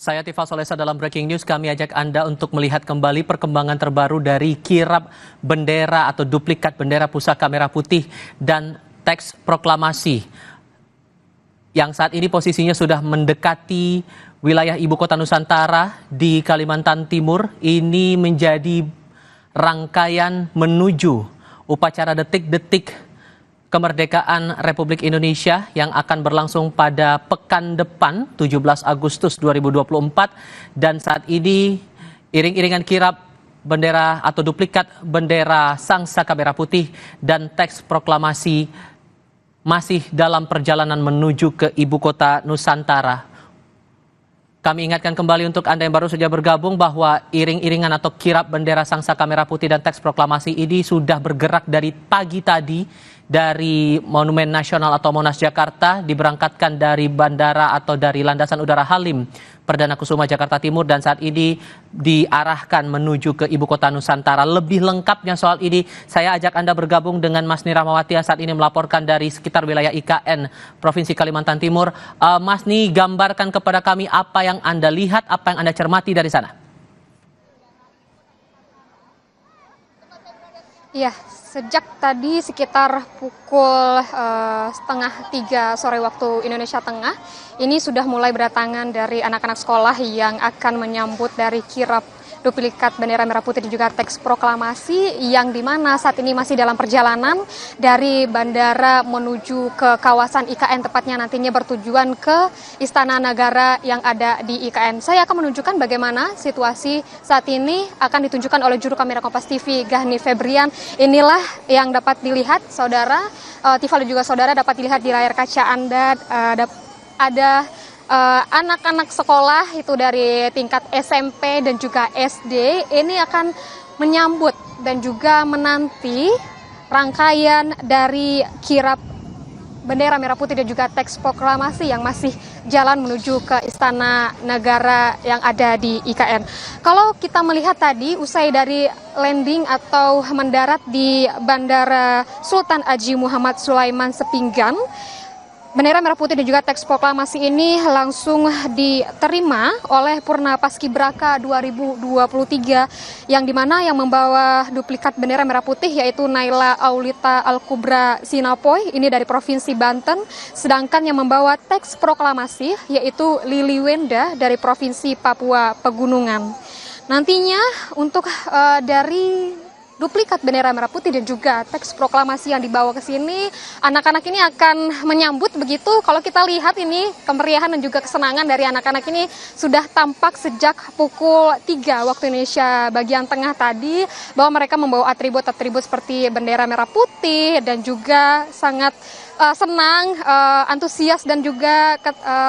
Saya Tifa Solesa dalam Breaking News, kami ajak Anda untuk melihat kembali perkembangan terbaru dari kirap bendera atau duplikat bendera pusaka merah putih dan teks proklamasi yang saat ini posisinya sudah mendekati wilayah ibu kota Nusantara di Kalimantan Timur. Ini menjadi rangkaian menuju upacara detik-detik kemerdekaan Republik Indonesia yang akan berlangsung pada pekan depan 17 Agustus 2024, dan saat ini iring-iringan kirap bendera atau duplikat bendera Sangsaka Merah Putih dan teks proklamasi masih dalam perjalanan menuju ke ibu kota Nusantara. Kami ingatkan kembali untuk Anda yang baru saja bergabung bahwa iring-iringan atau kirap bendera Sangsaka Merah Putih dan teks proklamasi ini sudah bergerak dari pagi tadi dari Monumen Nasional atau Monas Jakarta, diberangkatkan dari bandara atau dari Landasan Udara Halim Perdana Kusuma Jakarta Timur, dan saat ini diarahkan menuju ke ibu kota Nusantara. Lebih lengkapnya soal ini saya ajak Anda bergabung dengan Mas Ni Rahmawati yang saat ini melaporkan dari sekitar wilayah IKN Provinsi Kalimantan Timur. Mas Ni, gambarkan kepada kami apa yang Anda lihat, apa yang Anda cermati dari sana. Iya, sejak tadi sekitar pukul setengah 3 sore waktu Indonesia Tengah, ini sudah mulai berdatangan dari anak-anak sekolah yang akan menyambut dari kirap duplikat bendera merah putih dan juga teks proklamasi, yang dimana saat ini masih dalam perjalanan dari bandara menuju ke kawasan IKN, tepatnya nantinya bertujuan ke Istana Negara yang ada di IKN. Saya akan menunjukkan bagaimana situasi saat ini akan ditunjukkan oleh juru kamera Kompas TV Gahni Febrian. Inilah yang dapat dilihat saudara, Tifa dan juga saudara dapat dilihat di layar kaca Anda, ada anak-anak sekolah itu dari tingkat SMP dan juga SD ini akan menyambut dan juga menanti rangkaian dari kirap bendera merah putih dan juga teks proklamasi yang masih jalan menuju ke Istana Negara yang ada di IKN. Kalau kita melihat tadi usai dari landing atau mendarat di Bandara Sultan Haji Muhammad Sulaiman Sepinggan, bendera merah putih dan juga teks proklamasi ini langsung diterima oleh Purna Paskibraka 2023, yang dimana yang membawa duplikat bendera merah putih yaitu Naila Aulita Al-Kubra Sinapoy, ini dari Provinsi Banten, sedangkan yang membawa teks proklamasi yaitu Lili Wenda dari Provinsi Papua Pegunungan. Nantinya untuk dari duplikat bendera merah putih dan juga teks proklamasi yang dibawa ke sini, anak-anak ini akan menyambut begitu. Kalau kita lihat ini kemeriahan dan juga kesenangan dari anak-anak ini sudah tampak sejak pukul 3 waktu Indonesia bagian tengah tadi, bahwa mereka membawa atribut-atribut seperti bendera merah putih dan juga sangat senang, antusias dan juga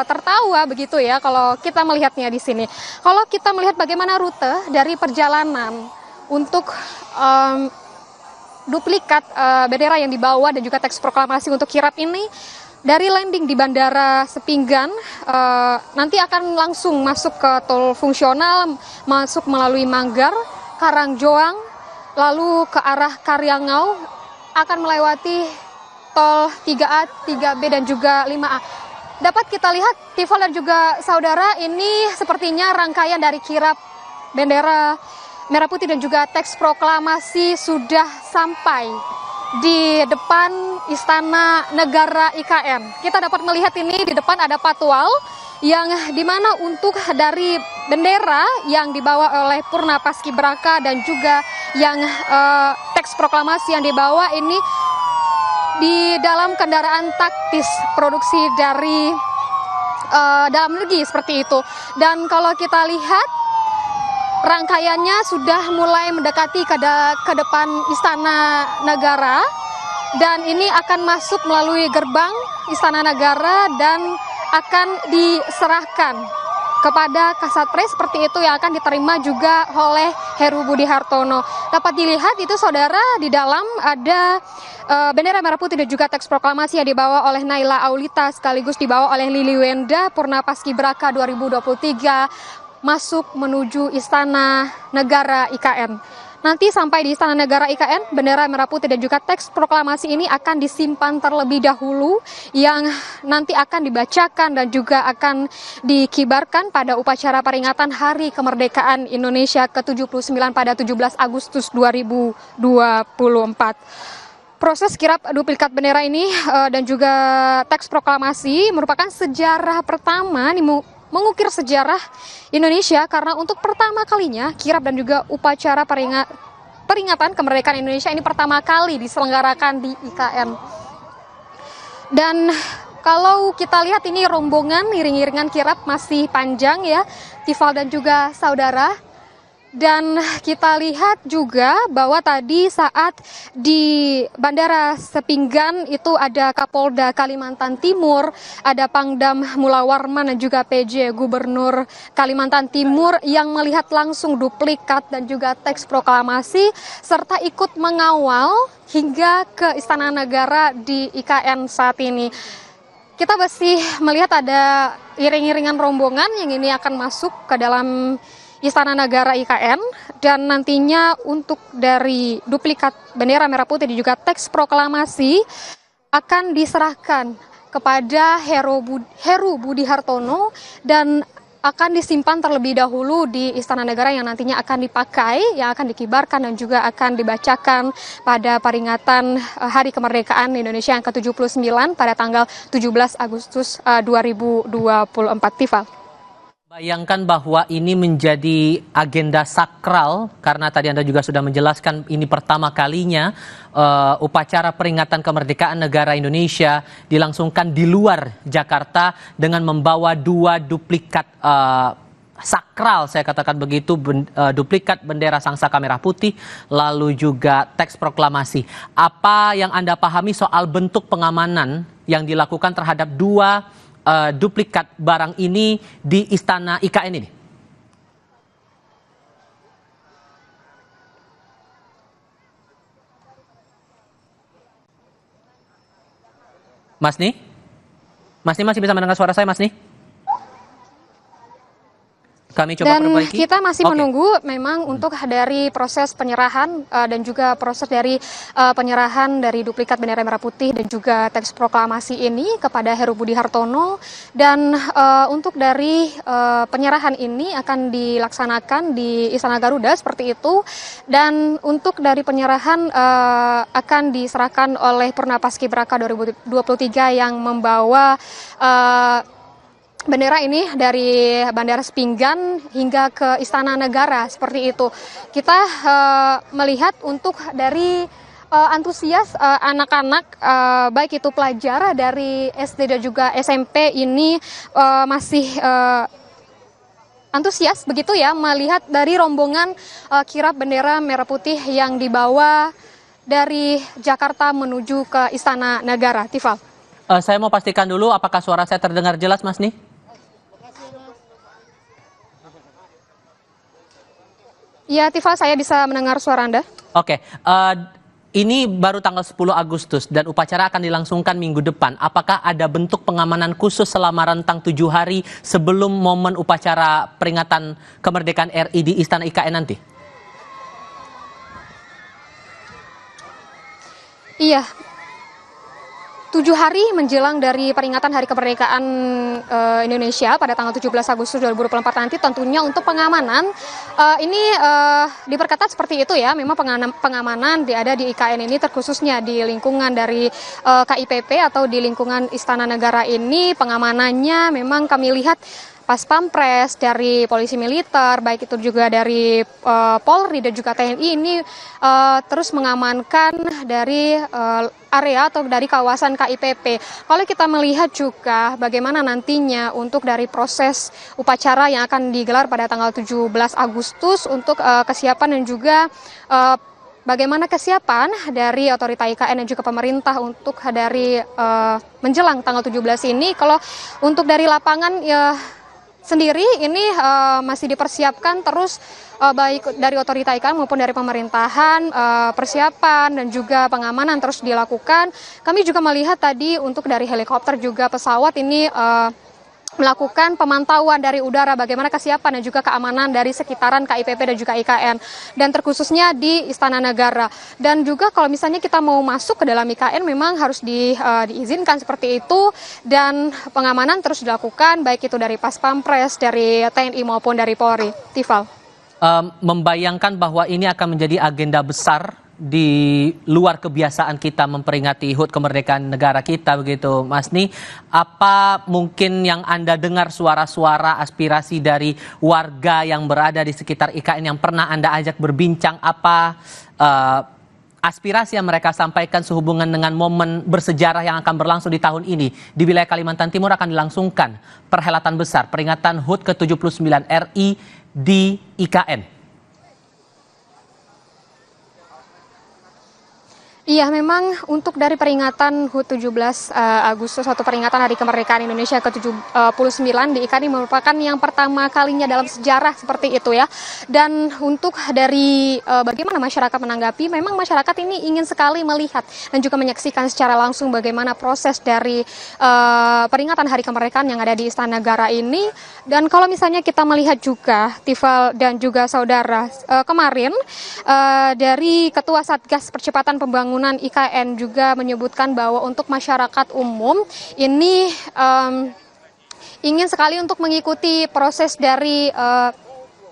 tertawa begitu ya kalau kita melihatnya di sini. Kalau kita melihat bagaimana rute dari perjalanan untuk duplikat bendera yang dibawa dan juga teks proklamasi untuk kirap ini, dari landing di Bandara Sepinggan nanti akan langsung masuk ke tol fungsional, masuk melalui Manggar, Karangjoang, lalu ke arah Karyangau, akan melewati tol 3A, 3B dan juga 5A. Dapat kita lihat, Tifa dan juga saudara, ini sepertinya rangkaian dari kirap bendera merah putih dan juga teks proklamasi sudah sampai di depan Istana Negara IKN. Kita dapat melihat ini di depan ada patwal yang dimana untuk dari bendera yang dibawa oleh Purna Paskibraka dan juga yang teks proklamasi yang dibawa ini di dalam kendaraan taktis produksi dari dalam negeri seperti itu. Dan kalau kita lihat, rangkaiannya sudah mulai mendekati ke depan Istana Negara, dan ini akan masuk melalui gerbang Istana Negara dan akan diserahkan kepada Kasatpres seperti itu, yang akan diterima juga oleh Heru Budi Hartono. Dapat dilihat itu saudara, di dalam ada bendera merah putih dan juga teks proklamasi yang dibawa oleh Naila Aulita sekaligus dibawa oleh Lili Wenda Purna Paskibraka 2023 masuk menuju Istana Negara IKN. Nanti sampai di Istana Negara IKN, bendera merah putih dan juga teks proklamasi ini akan disimpan terlebih dahulu yang nanti akan dibacakan dan juga akan dikibarkan pada upacara peringatan Hari Kemerdekaan Indonesia ke-79 pada 17 Agustus 2024. Proses kirap duplikat bendera ini dan juga teks proklamasi merupakan sejarah pertama mengukir sejarah Indonesia karena untuk pertama kalinya kirap dan juga upacara peringatan kemerdekaan Indonesia ini pertama kali diselenggarakan di IKN. Dan kalau kita lihat ini rombongan iring-iringan kirap masih panjang ya, Tifal dan juga saudara. Dan kita lihat juga bahwa tadi saat di Bandara Sepinggan itu ada Kapolda Kalimantan Timur, ada Pangdam Mulawarman dan juga PJ Gubernur Kalimantan Timur yang melihat langsung duplikat dan juga teks proklamasi serta ikut mengawal hingga ke Istana Negara di IKN saat ini. Kita masih melihat ada iring-iringan rombongan yang ini akan masuk ke dalam Istana Negara IKN dan nantinya untuk dari duplikat bendera merah putih dan juga teks proklamasi akan diserahkan kepada Heru Budi Hartono dan akan disimpan terlebih dahulu di Istana Negara yang nantinya akan dipakai, yang akan dikibarkan dan juga akan dibacakan pada peringatan Hari Kemerdekaan Indonesia yang ke-79 pada tanggal 17 Agustus 2024. Tifal. Bayangkan bahwa ini menjadi agenda sakral karena tadi Anda juga sudah menjelaskan ini pertama kalinya upacara peringatan kemerdekaan negara Indonesia dilangsungkan di luar Jakarta dengan membawa dua duplikat sakral, saya katakan begitu, duplikat bendera Sangsaka Merah Putih lalu juga teks proklamasi. Apa yang Anda pahami soal bentuk pengamanan yang dilakukan terhadap dua duplikat barang ini di Istana IKN ini? Mas Ni? Mas Ni masih bisa mendengar suara saya, Mas Ni? Kami coba dan perbaiki. Kita masih menunggu memang untuk dari proses penyerahan dan juga proses dari penyerahan dari duplikat bendera merah putih dan juga teks proklamasi ini kepada Heru Budi Hartono, dan untuk dari penyerahan ini akan dilaksanakan di Istana Garuda seperti itu, dan untuk dari penyerahan akan diserahkan oleh Purna Paskibraka 2023 yang membawa bendera ini dari Bandara Sepinggan hingga ke Istana Negara seperti itu. Kita melihat untuk dari antusias anak-anak baik itu pelajar dari SD dan juga SMP ini masih antusias begitu ya melihat dari rombongan kirap bendera merah putih yang dibawa dari Jakarta menuju ke Istana Negara. Tifal. Saya mau pastikan dulu apakah suara saya terdengar jelas, Mas Ni? Ya, Tifal, saya bisa mendengar suara Anda. Oke, ini baru tanggal 10 Agustus dan upacara akan dilangsungkan minggu depan. Apakah ada bentuk pengamanan khusus selama rentang 7 hari sebelum momen upacara peringatan kemerdekaan RI di Istana IKN nanti? Iya. 7 hari menjelang dari peringatan Hari Kemerdekaan Indonesia pada tanggal 17 Agustus 2024 nanti, tentunya untuk pengamanan ini diperketat seperti itu ya. Memang pengamanan ada di IKN ini terkhususnya di lingkungan dari KIPP atau di lingkungan Istana Negara ini, pengamanannya memang kami lihat Pas Pampres, dari polisi militer, baik itu juga dari Polri dan juga TNI ini terus mengamankan dari area atau dari kawasan KIPP. Kalau kita melihat juga bagaimana nantinya untuk dari proses upacara yang akan digelar pada tanggal 17 Agustus untuk kesiapan dan juga bagaimana kesiapan dari otorita IKN dan juga pemerintah untuk dari menjelang tanggal 17 ini. Kalau untuk dari lapangan ya sendiri ini masih dipersiapkan terus baik dari otorita IKN maupun dari pemerintahan, persiapan dan juga pengamanan terus dilakukan. Kami juga melihat tadi untuk dari helikopter juga pesawat ini melakukan pemantauan dari udara bagaimana kesiapan dan juga keamanan dari sekitaran KIPP dan juga IKN, dan terkhususnya di Istana Negara. Dan juga kalau misalnya kita mau masuk ke dalam IKN memang harus diizinkan seperti itu, dan pengamanan terus dilakukan baik itu dari Pas Pampres, dari TNI maupun dari Polri. Tifal. Membayangkan bahwa ini akan menjadi agenda besar di luar kebiasaan kita memperingati HUT kemerdekaan negara kita, begitu Mas Ni. Apa mungkin yang Anda dengar suara-suara aspirasi dari warga yang berada di sekitar IKN yang pernah Anda ajak berbincang? Apa aspirasi yang mereka sampaikan sehubungan dengan momen bersejarah yang akan berlangsung di tahun ini? Di wilayah Kalimantan Timur akan dilangsungkan perhelatan besar peringatan HUT ke-79 RI di IKN. Iya, memang untuk dari peringatan HUT 17 Agustus atau peringatan Hari Kemerdekaan Indonesia ke-79 di IKN ini merupakan yang pertama kalinya dalam sejarah seperti itu ya. Dan untuk dari bagaimana masyarakat menanggapi, memang masyarakat ini ingin sekali melihat dan juga menyaksikan secara langsung bagaimana proses dari peringatan Hari Kemerdekaan yang ada di Istana Negara ini. Dan kalau misalnya kita melihat juga, Tifal dan juga saudara, kemarin dari Ketua Satgas Percepatan Pembangunan IKN juga menyebutkan bahwa untuk masyarakat umum ini ingin sekali untuk mengikuti proses dari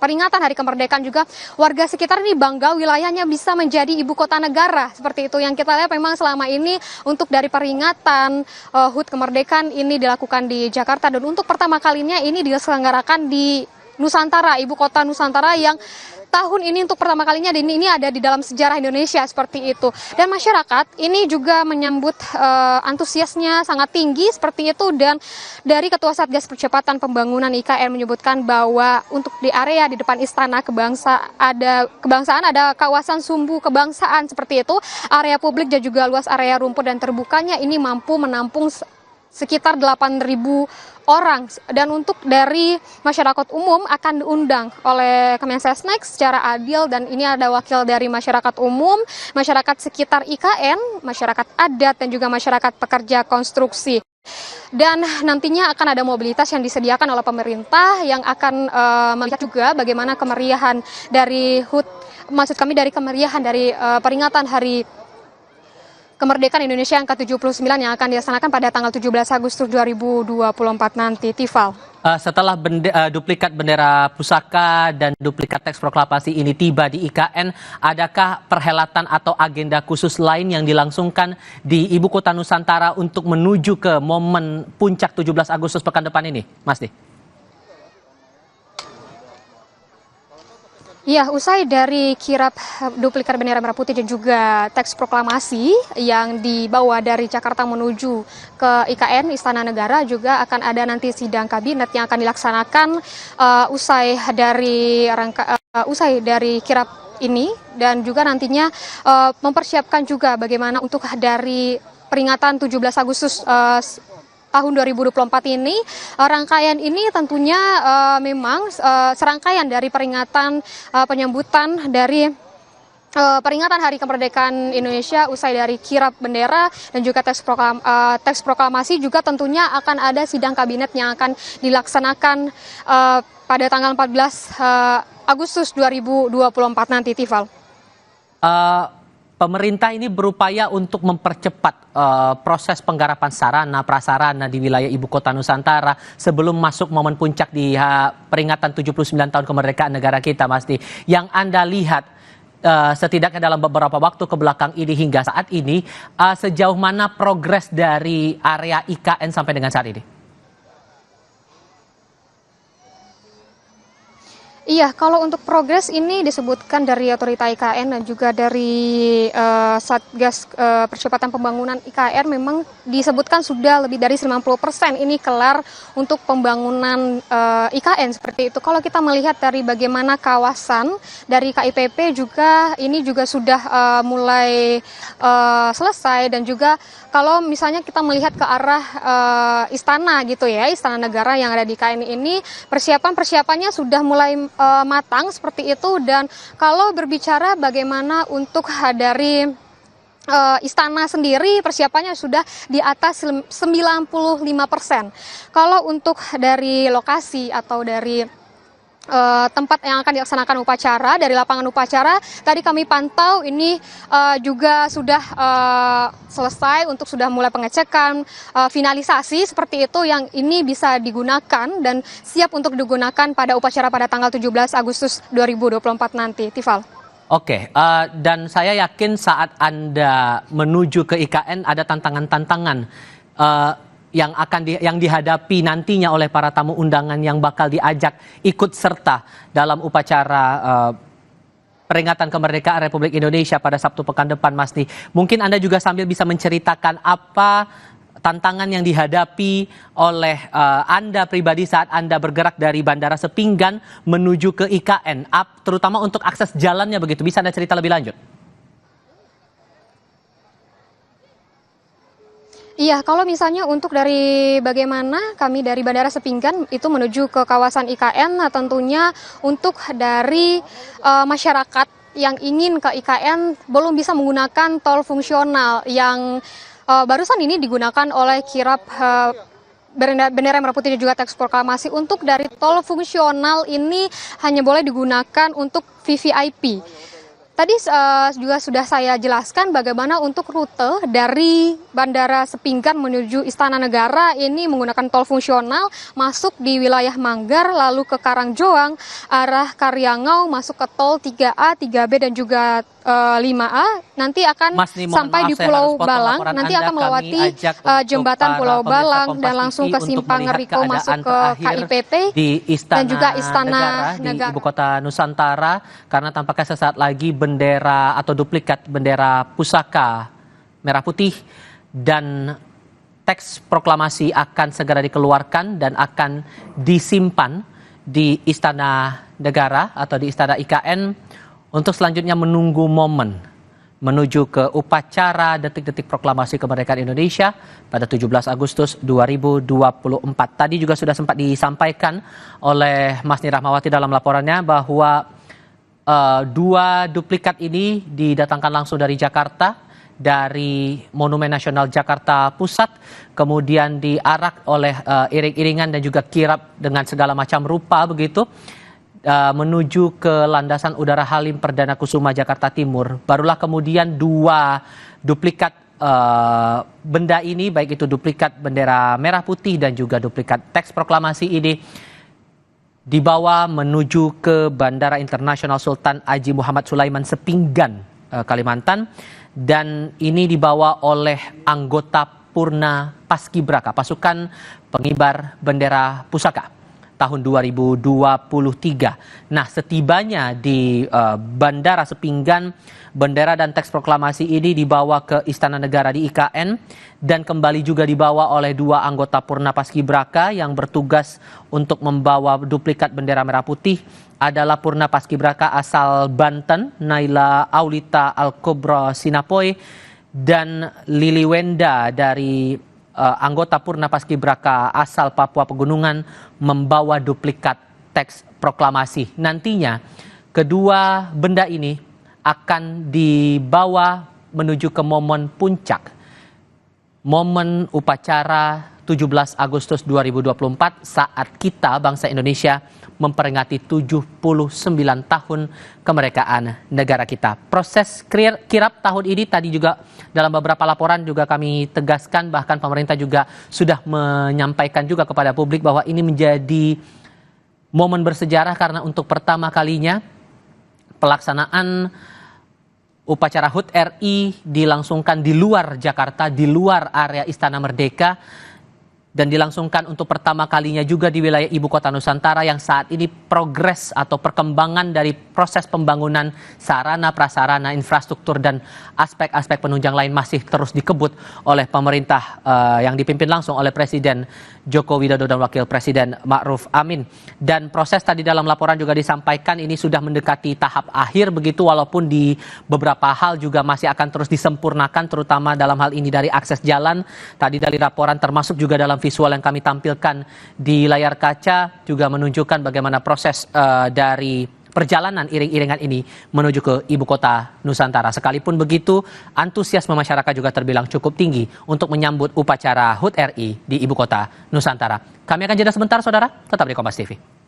peringatan Hari Kemerdekaan. Juga warga sekitar ini bangga wilayahnya bisa menjadi ibu kota negara. Seperti itu yang kita lihat, memang selama ini untuk dari peringatan HUT kemerdekaan ini dilakukan di Jakarta, dan untuk pertama kalinya ini diselenggarakan di Nusantara, ibu kota Nusantara, yang tahun ini untuk pertama kalinya ini ada di dalam sejarah Indonesia seperti itu. Dan masyarakat ini juga menyambut antusiasnya sangat tinggi seperti itu. Dan dari Ketua Satgas Percepatan Pembangunan IKN menyebutkan bahwa untuk di area di depan Istana Kebangsaan ada kawasan sumbu kebangsaan seperti itu, area publik dan juga luas area rumput dan terbukanya ini mampu menampung sekitar 8.000 orang. Dan untuk dari masyarakat umum akan diundang oleh Kemensesnek secara adil, dan ini ada wakil dari masyarakat umum, masyarakat sekitar IKN, masyarakat adat, dan juga masyarakat pekerja konstruksi. Dan nantinya akan ada mobilitas yang disediakan oleh pemerintah yang akan melihat juga bagaimana kemeriahan dari HUT, maksud kami dari kemeriahan dari peringatan Hari Kemerdekaan Indonesia yang ke-79 yang akan dilaksanakan pada tanggal 17 Agustus 2024 nanti. Tifal. Setelah duplikat bendera pusaka dan duplikat teks proklamasi ini tiba di IKN, adakah perhelatan atau agenda khusus lain yang dilangsungkan di Ibu Kota Nusantara untuk menuju ke momen puncak 17 Agustus pekan depan ini, Mas Di? Ya, usai dari kirap duplikat bendera merah putih dan juga teks proklamasi yang dibawa dari Jakarta menuju ke IKN, Istana Negara, juga akan ada nanti sidang kabinet yang akan dilaksanakan usai dari kirap ini, dan juga nantinya mempersiapkan juga bagaimana untuk dari peringatan 17 Agustus tahun 2024 ini. Rangkaian ini tentunya memang serangkaian dari peringatan penyambutan dari peringatan Hari Kemerdekaan Indonesia usai dari kirap bendera dan juga teks proklamasi. Juga tentunya akan ada sidang kabinet yang akan dilaksanakan pada tanggal 14 Agustus 2024 nanti, Tifal. Pemerintah ini berupaya untuk mempercepat proses penggarapan sarana prasarana di wilayah Ibu Kota Nusantara sebelum masuk momen puncak di peringatan 79 tahun kemerdekaan negara kita, Mas Di. Yang Anda lihat setidaknya dalam beberapa waktu ke belakang ini hingga saat ini, sejauh mana progres dari area IKN sampai dengan saat ini? Iya, kalau untuk progres ini disebutkan dari otorita IKN dan juga dari Satgas Percepatan Pembangunan IKN, memang disebutkan sudah lebih dari 90% ini kelar untuk pembangunan IKN seperti itu. Kalau kita melihat dari bagaimana kawasan dari KIPP juga ini juga sudah mulai selesai, dan juga kalau misalnya kita melihat ke arah istana gitu ya, Istana Negara yang ada di IKN ini, persiapannya sudah mulai matang seperti itu. Dan kalau berbicara bagaimana untuk dari Istana sendiri persiapannya sudah di atas 95%. Kalau untuk dari lokasi atau dari tempat yang akan dilaksanakan upacara, dari lapangan upacara tadi kami pantau ini juga sudah selesai untuk sudah mulai pengecekan, finalisasi seperti itu yang ini bisa digunakan dan siap untuk digunakan pada upacara pada tanggal 17 Agustus 2024 nanti. Tifal. Oke, dan saya yakin saat Anda menuju ke IKN ada tantangan-tantangan yang dihadapi nantinya oleh para tamu undangan yang bakal diajak ikut serta dalam upacara peringatan kemerdekaan Republik Indonesia pada Sabtu pekan depan, Mas Ni. Mungkin Anda juga sambil bisa menceritakan apa tantangan yang dihadapi oleh Anda pribadi saat Anda bergerak dari Bandara Sepinggan menuju ke IKN, terutama untuk akses jalannya begitu. Bisa Anda cerita lebih lanjut? Iya, kalau misalnya untuk dari bagaimana kami dari Bandara Sepinggan itu menuju ke kawasan IKN, tentunya untuk dari masyarakat yang ingin ke IKN belum bisa menggunakan tol fungsional yang barusan ini digunakan oleh kirap bendera merah putih dan juga teks proklamasi. Untuk dari tol fungsional ini hanya boleh digunakan untuk VVIP. Tadi juga sudah saya jelaskan bagaimana untuk rute dari Bandara Sepinggan menuju Istana Negara ini menggunakan tol fungsional masuk di wilayah Manggar lalu ke Karangjoang, arah Karyangau masuk ke tol 3A, 3B dan juga 5A. Nanti akan sampai di Pulau Balang, nanti akan melewati jembatan Pulau Balang dan langsung ke Simpang Ngeriko masuk ke KIPP di Istana dan juga Istana Negara di Ibu Kota Nusantara, karena tampaknya sesaat lagi bendera atau duplikat bendera pusaka merah putih dan teks proklamasi akan segera dikeluarkan dan akan disimpan di Istana Negara atau di Istana IKN untuk selanjutnya menunggu momen menuju ke upacara detik-detik proklamasi kemerdekaan Indonesia pada 17 Agustus 2024. Tadi juga sudah sempat disampaikan oleh Mas Ni Rahmawati dalam laporannya bahwa dua duplikat ini didatangkan langsung dari Jakarta, dari Monumen Nasional Jakarta Pusat, kemudian diarak oleh iring-iringan dan juga kirap dengan segala macam rupa begitu, menuju ke landasan udara Halim Perdana Kusuma Jakarta Timur. Barulah kemudian dua duplikat benda ini, baik itu duplikat bendera merah putih dan juga duplikat teks proklamasi ini, dibawa menuju ke Bandara Internasional Sultan Haji Muhammad Sulaiman Sepinggan, Kalimantan, dan ini dibawa oleh anggota Purna Paskibraka, pasukan pengibar bendera pusaka tahun 2023. Nah, setibanya di Bandara Sepinggan, bendera dan teks proklamasi ini dibawa ke Istana Negara di IKN dan kembali juga dibawa oleh dua anggota Purna Paskibraka yang bertugas untuk membawa duplikat bendera merah putih adalah Purna Paskibraka asal Banten, Naila Aulita Al-Kobra Sinapoy, dan Lili Wenda dari anggota Purna Paskibraka asal Papua Pegunungan membawa duplikat teks proklamasi. Nantinya kedua benda ini akan dibawa menuju ke momen puncak, momen upacara 17 Agustus 2024 saat kita bangsa Indonesia memperingati 79 tahun kemerdekaan negara kita. Proses kirap tahun ini tadi juga dalam beberapa laporan juga kami tegaskan, bahkan pemerintah juga sudah menyampaikan juga kepada publik bahwa ini menjadi momen bersejarah karena untuk pertama kalinya pelaksanaan upacara HUT RI dilangsungkan di luar Jakarta, di luar area Istana Merdeka, dan dilangsungkan untuk pertama kalinya juga di wilayah Ibu Kota Nusantara yang saat ini progres atau perkembangan dari proses pembangunan sarana, prasarana, infrastruktur dan aspek-aspek penunjang lain masih terus dikebut oleh pemerintah yang dipimpin langsung oleh Presiden Joko Widodo dan Wakil Presiden Ma'ruf Amin. Dan proses tadi dalam laporan juga disampaikan ini sudah mendekati tahap akhir begitu, walaupun di beberapa hal juga masih akan terus disempurnakan, terutama dalam hal ini dari akses jalan. Tadi dari laporan termasuk juga dalam visual yang kami tampilkan di layar kaca juga menunjukkan bagaimana proses dari perjalanan iring-iringan ini menuju ke ibu kota Nusantara. Sekalipun begitu, antusiasme masyarakat juga terbilang cukup tinggi untuk menyambut upacara HUT RI di ibu kota Nusantara. Kami akan jeda sebentar, saudara. Tetap di Kompas TV.